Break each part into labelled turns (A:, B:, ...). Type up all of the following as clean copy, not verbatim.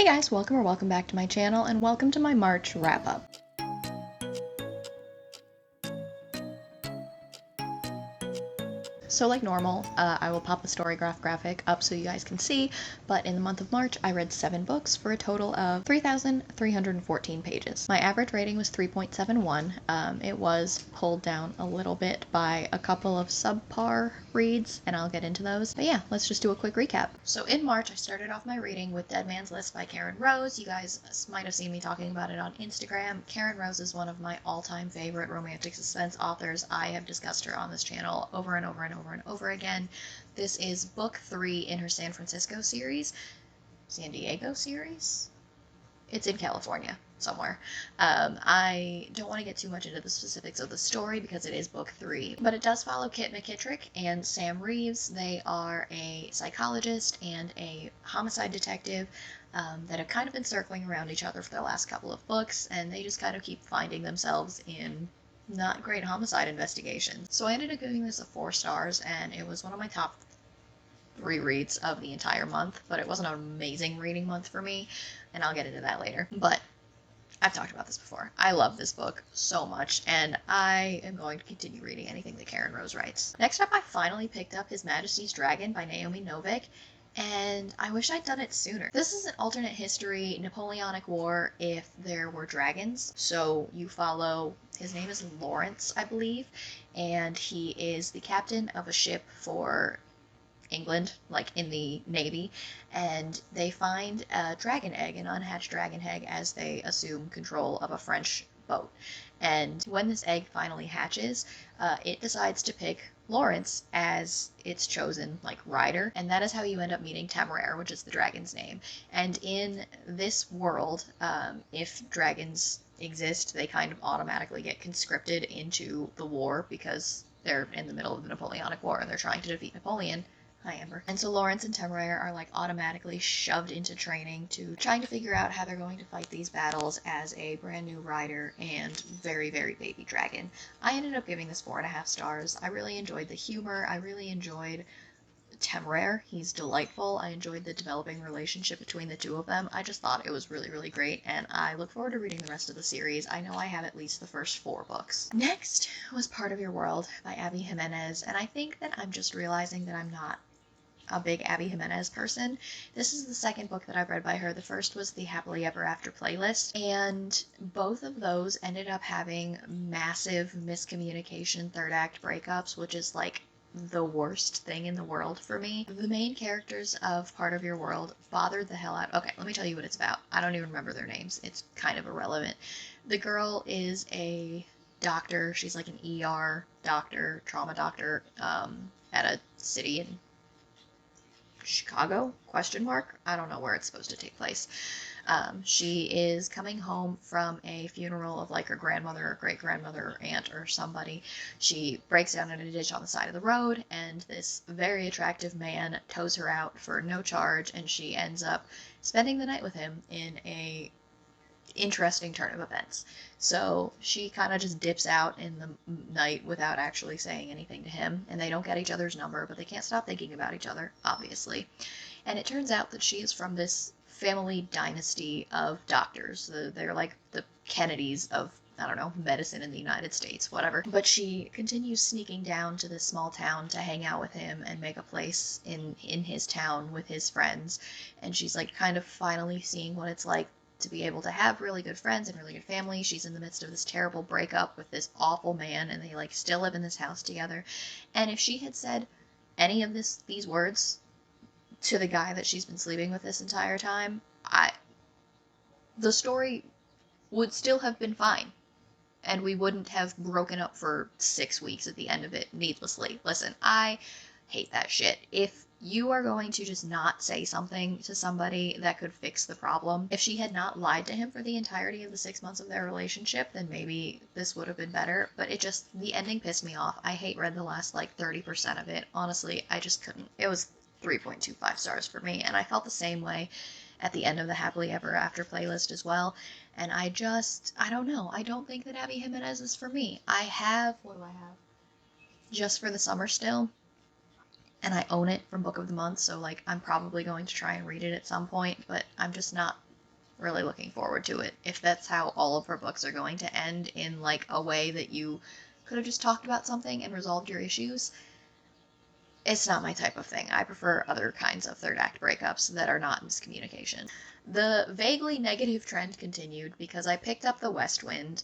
A: Hey guys, welcome back to my channel, and welcome to my March wrap-up. So like normal, I will pop a Storygraph graphic up so you guys can see, but in the month of March, I read 7 books for a total of 3,314 pages. My average rating was 3.71. It was pulled down a little bit by a couple of subpar reads, and I'll get into those. But yeah, let's just do a quick recap. So in March, I started off my reading with Dead Man's List by Karen Rose. You guys might have seen me talking about it on Instagram. Karen Rose is one of my all-time favorite romantic suspense authors. I have discussed her on this channel over and over again. This is book 3 in her San Francisco series. San Diego series? It's in California somewhere. I don't want to get too much into the specifics of the story because it is book 3, but it does follow Kit McKittrick and Sam Reeves. They are a psychologist and a homicide detective that have kind of been circling around each other for the last couple of books, and they just kind of keep finding themselves in not great homicide investigations. So I ended up giving this a 4 stars, and it was one of my top 3 reads of the entire month, but it wasn't an amazing reading month for me, and I'll get into that later. But I've talked about this before. I love this book so much, and I am going to continue reading anything that Karen Rose writes. Next up, I finally picked up His Majesty's Dragon by Naomi Novik, and I wish I'd done it sooner. This is an alternate history Napoleonic War if there were dragons. So you follow, his name is Lawrence, I believe, and he is the captain of a ship for England, like in the Navy, and they find a dragon egg, an unhatched dragon egg, as they assume control of a French boat. And when this egg finally hatches, it decides to pick Lawrence as its chosen rider, and that is how you end up meeting Temeraire, which is the dragon's name. And in this world, if dragons exist, they kind of automatically get conscripted into the war because they're in the middle of the Napoleonic War and they're trying to defeat Napoleon. Hi, Amber. And so Lawrence and Temeraire are automatically shoved into training to trying to figure out how they're going to fight these battles as a brand new rider and very, very baby dragon. I ended up giving this 4.5 stars. I really enjoyed the humor. I really enjoyed Temeraire. He's delightful. I enjoyed the developing relationship between the two of them. I just thought it was really, really great, and I look forward to reading the rest of the series. I know I have at least the first 4 books. Next was Part of Your World by Abby Jimenez, and I think that I'm just realizing that I'm not a big Abby Jimenez person. This is the second book that I've read by her. The first was the Happily Ever After playlist, and both of those ended up having massive miscommunication third act breakups, which is the worst thing in the world for me. The main characters of Part of Your World bothered the hell out. Okay, let me tell you what it's about. I don't even remember their names. It's kind of irrelevant. The girl is a doctor. She's like an ER doctor, trauma doctor, at a city in Chicago? ? I don't know where it's supposed to take place. She is coming home from a funeral of her grandmother or great-grandmother or aunt or somebody. She breaks down in a ditch on the side of the road, and this very attractive man tows her out for no charge, and she ends up spending the night with him in a interesting turn of events. So she kind of just dips out in the night without actually saying anything to him, and they don't get each other's number, but they can't stop thinking about each other, obviously. And it turns out that she is from this family dynasty of doctors. They're like the Kennedys of, I don't know, medicine in the United States, whatever. But she continues sneaking down to this small town to hang out with him and make a place in his town with his friends. And she's kind of finally seeing what it's like to be able to have really good friends and really good family. She's in the midst of this terrible breakup with this awful man, and they still live in this house together. And if she had said any of these words to the guy that she's been sleeping with this entire time, the story would still have been fine, and we wouldn't have broken up for 6 weeks at the end of it needlessly. Listen, I hate that shit. If you are going to just not say something to somebody that could fix the problem. If she had not lied to him for the entirety of the 6 months of their relationship, then maybe this would have been better. But the ending pissed me off. I read the last 30% of it. Honestly, I just couldn't. It was 3.25 stars for me, and I felt the same way at the end of the Happily Ever After playlist as well. And I don't know. I don't think that Abby Jimenez is for me. What do I have? Just for the Summer still. And I own it from Book of the Month, so I'm probably going to try and read it at some point, but I'm just not really looking forward to it. If that's how all of her books are going to end, in like a way that you could have just talked about something and resolved your issues, it's not my type of thing. I prefer other kinds of third act breakups that are not miscommunication. The vaguely negative trend continued because I picked up The West Wind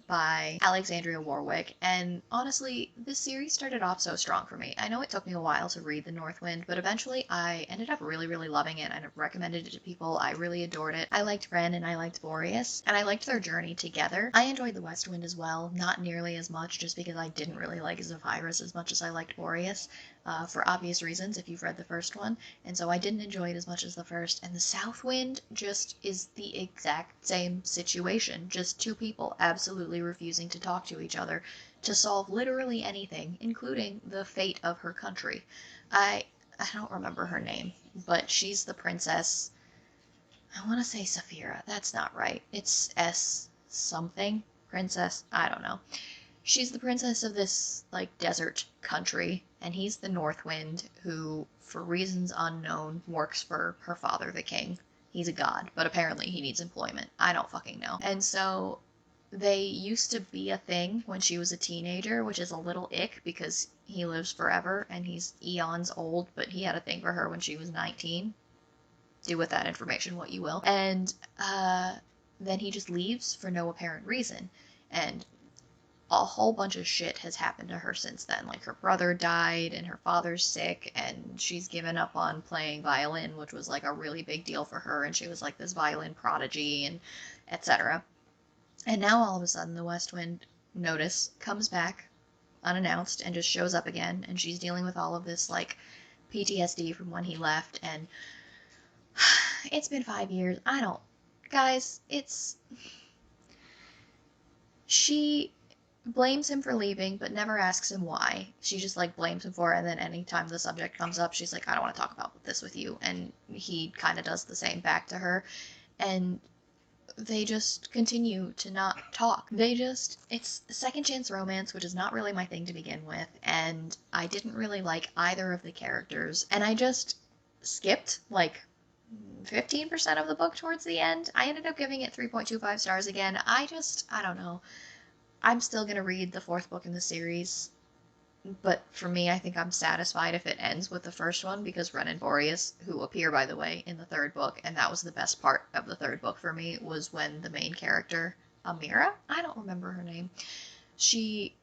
A: by Alexandria Warwick, and honestly, this series started off so strong for me. I know it took me a while to read The North Wind, but eventually I ended up really, really loving it, and I recommended it to people. I really adored it. I liked Ren and I liked Boreas, and I liked their journey together. I enjoyed The West Wind as well, not nearly as much, just because I didn't really like Zephyrus as much as I liked Boreas. For obvious reasons, if you've read the first one, and so I didn't enjoy it as much as the first. And the South Wind just is the exact same situation, just two people absolutely refusing to talk to each other to solve literally anything, including the fate of her country. I don't remember her name, but she's the princess. I want to say Saphira. That's not right. It's S something. Princess. I don't know. She's the princess of this, like, desert country, and he's the North Wind who, for reasons unknown, works for her father, the king. He's a god, but apparently he needs employment. I don't fucking know. And so they used to be a thing when she was a teenager, which is a little ick because he lives forever and he's eons old, but he had a thing for her when she was 19. Do with that information what you will. And then he just leaves for no apparent reason. And a whole bunch of shit has happened to her since then. Like, her brother died and her father's sick, and she's given up on playing violin, which was like a really big deal for her, and she was like this violin prodigy and etc. And now all of a sudden the West Wind notice comes back unannounced and just shows up again, and she's dealing with all of this like PTSD from when he left. And it's been 5 years. Guys, she blames him for leaving, but never asks him why. She just like blames him for it, and then anytime the subject comes up, she's like, I don't want to talk about this with you. And he kind of does the same back to her. And they just continue to not talk. It's second chance romance, which is not really my thing to begin with. And I didn't really like either of the characters. And I just skipped like 15% of the book towards the end. I ended up giving it 3.25 stars again. I don't know. I'm still going to read the fourth book in the series, but for me, I think I'm satisfied if it ends with the first one, because Ren and Boreas, who appear, by the way, in the third book, and that was the best part of the third book for me, was when the main character, Amira? I don't remember her name. She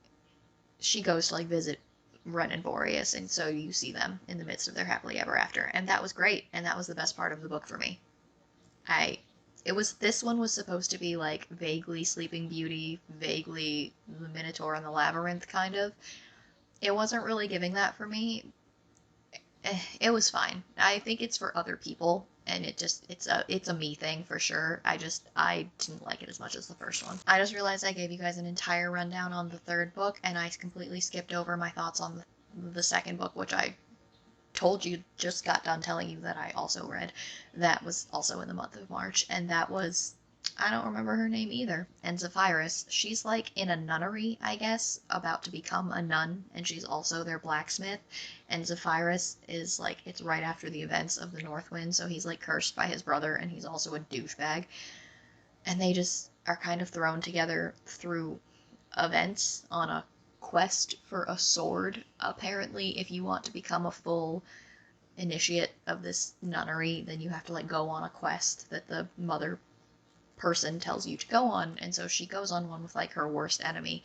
A: goes to, like, visit Ren and Boreas, and so you see them in the midst of their happily ever after, and that was great, and that was the best part of the book for me. This one was supposed to be like vaguely Sleeping Beauty, vaguely The Minotaur and the Labyrinth, kind of. It wasn't really giving that for me. It was fine. I think it's for other people, and it's a me thing for sure. I didn't like it as much as the first one. I just realized I gave you guys an entire rundown on the third book, and I completely skipped over my thoughts on the second book, which I told you, just got done telling you that I also read. That was also in the month of March, and that was, I don't remember her name either. And Zephyrus, she's like in a nunnery, I guess, about to become a nun, and she's also their blacksmith. And Zephyrus is like, it's right after the events of the North Wind, so he's like cursed by his brother, and he's also a douchebag. And they just are kind of thrown together through events on a quest for a sword. Apparently, if you want to become a full initiate of this nunnery, then you have to like go on a quest that the mother person tells you to go on. And so she goes on one with like her worst enemy,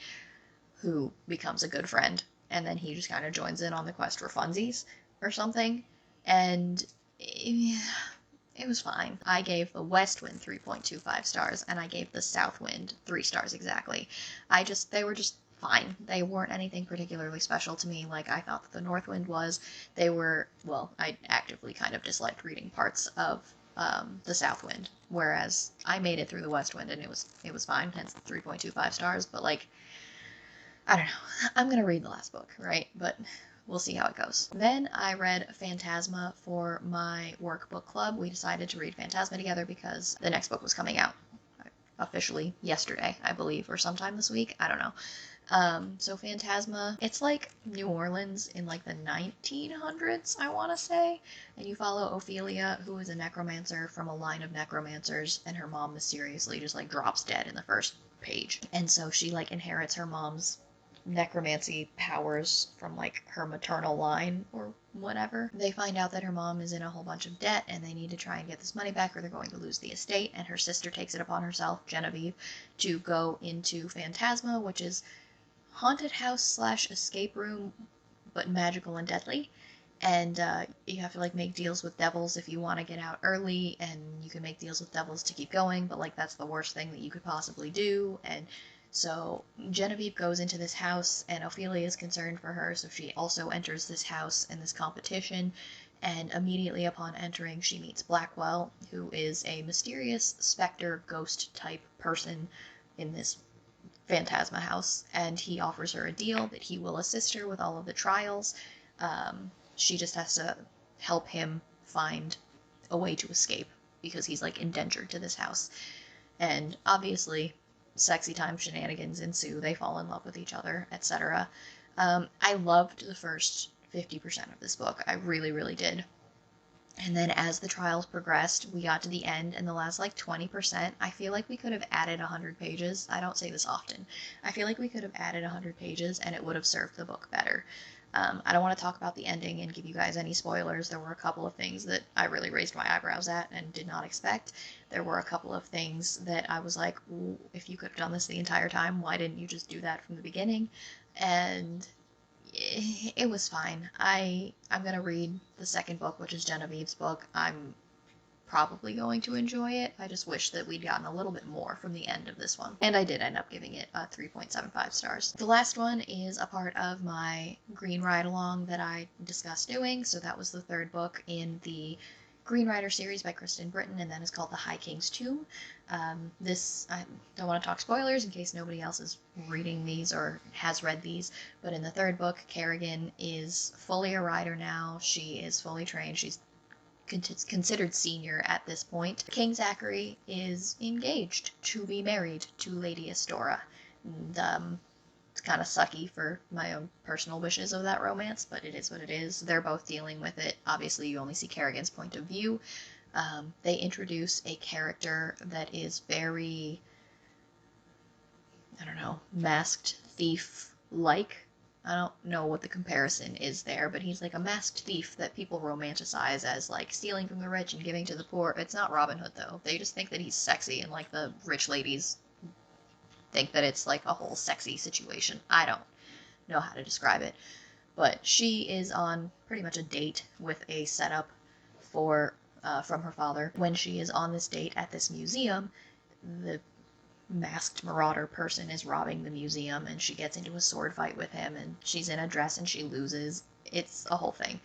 A: who becomes a good friend, and then he just kind of joins in on the quest for funsies or something. And it was fine. I gave the West Wind 3.25 stars, and I gave the South Wind 3 stars exactly. They were just fine. They weren't anything particularly special to me like I thought that the North Wind was. I actively kind of disliked reading parts of the South Wind, whereas I made it through the West Wind, and it was fine, hence the 3.25 stars, but like, I don't know. I'm gonna read the last book, right? But we'll see how it goes. Then I read Phantasma for my workbook club. We decided to read Phantasma together because the next book was coming out. officially yesterday, I believe, or sometime this week. I don't know. So Phantasma, it's like New Orleans in like the 1900s, I want to say. And you follow Ophelia, who is a necromancer from a line of necromancers, and her mom mysteriously just like drops dead in the first page. And so she like inherits her mom's necromancy powers from like her maternal line or whatever. They find out that her mom is in a whole bunch of debt and they need to try and get this money back or they're going to lose the estate. And her sister takes it upon herself, Genevieve, to go into Phantasma, which is haunted house slash escape room, but magical and deadly. And you have to like make deals with devils if you want to get out early, and you can make deals with devils to keep going, but like that's the worst thing that you could possibly do. And so Genevieve goes into this house, and Ophelia is concerned for her, so she also enters this house in this competition. And immediately upon entering, she meets Blackwell, who is a mysterious specter ghost type person in this Phantasma house, and he offers her a deal that he will assist her with all of the trials. She just has to help him find a way to escape because he's like indentured to this house. And obviously, sexy time shenanigans ensue. They fall in love with each other, etc. I loved the first 50% of this book. I really, really did. And then as the trials progressed, we got to the end, and the last like 20%, I feel like we could have added 100 pages. I don't say this often. I feel like we could have added 100 pages and it would have served the book better. I don't want to talk about the ending and give you guys any spoilers. There were a couple of things that I really raised my eyebrows at and did not expect. There were a couple of things that I was like, if you could have done this the entire time, why didn't you just do that from the beginning? And it was fine. I'm gonna read the second book, which is Genevieve's book. I'm probably going to enjoy it. I just wish that we'd gotten a little bit more from the end of this one. And I did end up giving it 3.75 stars. The last one is a part of my Green Ride Along that I discussed doing. So that was the third book in the Green Rider series by Kristen Britton, and then it's called The High King's Tomb. I don't want to talk spoilers in case nobody else is reading these or has read these, but in the third book, Kerrigan is fully a rider now. She is fully trained. She's considered senior at this point. King Zachary is engaged to be married to Lady Astora. And, it's kind of sucky for my own personal wishes of that romance, but it is what it is. They're both dealing with it. Obviously, you only see Kerrigan's point of view. They introduce a character that is very, I don't know, masked thief-like. I don't know what the comparison is there, but he's like a masked thief that people romanticize as like stealing from the rich and giving to the poor. It's not Robin Hood, though. They just think that he's sexy, and like the rich ladies think that it's like a whole sexy situation. I don't know how to describe it, but she is on pretty much a date with a setup for from her father. When she is on this date at this museum, the masked marauder person is robbing the museum, and she gets into a sword fight with him, and she's in a dress and she loses. It's a whole thing.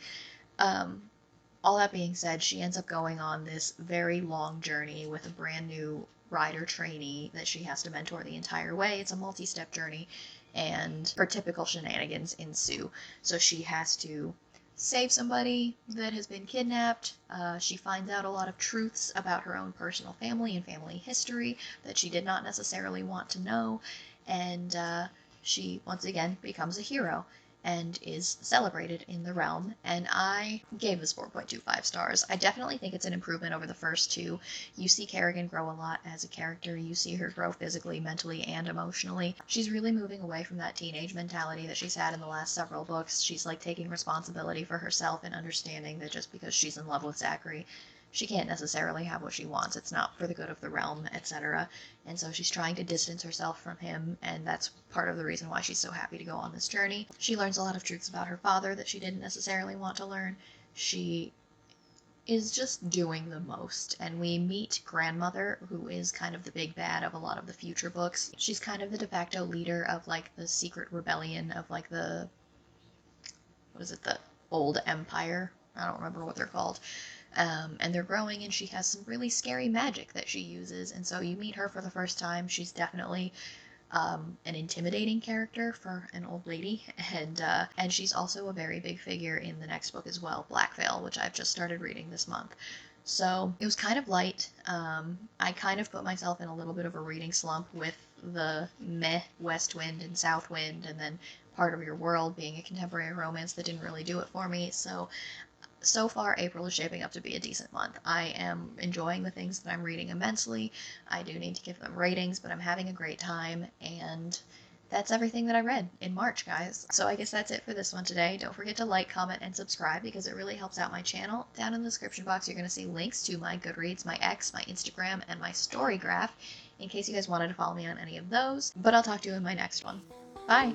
A: All that being said, she ends up going on this very long journey with a brand new rider trainee that she has to mentor the entire way. It's a multi-step journey, and her typical shenanigans ensue. So she has to save somebody that has been kidnapped. She finds out a lot of truths about her own personal family and family history that she did not necessarily want to know, and she once again becomes a hero and is celebrated in the realm, and I gave this 4.25 stars. I definitely think it's an improvement over the first two. You see Kerrigan grow a lot as a character. You see her grow physically, mentally, and emotionally. She's really moving away from that teenage mentality that she's had in the last several books. She's like taking responsibility for herself and understanding that just because she's in love with Zachary, she can't necessarily have what she wants. It's not for the good of the realm, etc. And so she's trying to distance herself from him, and that's part of the reason why she's so happy to go on this journey. She learns a lot of truths about her father that she didn't necessarily want to learn. She is just doing the most, and we meet Grandmother, who is kind of the big bad of a lot of the future books. She's kind of the de facto leader of like the secret rebellion of like the, what is it, the old empire? I don't remember what they're called. And they're growing, and she has some really scary magic that she uses, and so you meet her for the first time. She's definitely an intimidating character for an old lady, and she's also a very big figure in the next book as well, Black Veil, which I've just started reading this month. So it was kind of light. I kind of put myself in a little bit of a reading slump with the meh West Wind and South Wind, and then Part of Your World being a contemporary romance that didn't really do it for me. So far, April is shaping up to be a decent month. I am enjoying the things that I'm reading immensely. I do need to give them ratings, but I'm having a great time, and that's everything that I read in March, guys. So I guess that's it for this one today. Don't forget to like, comment, and subscribe because it really helps out my channel. Down in the description box, you're going to see links to my Goodreads, my X, my Instagram, and my Story Graph in case you guys wanted to follow me on any of those. But I'll talk to you in my next one. Bye!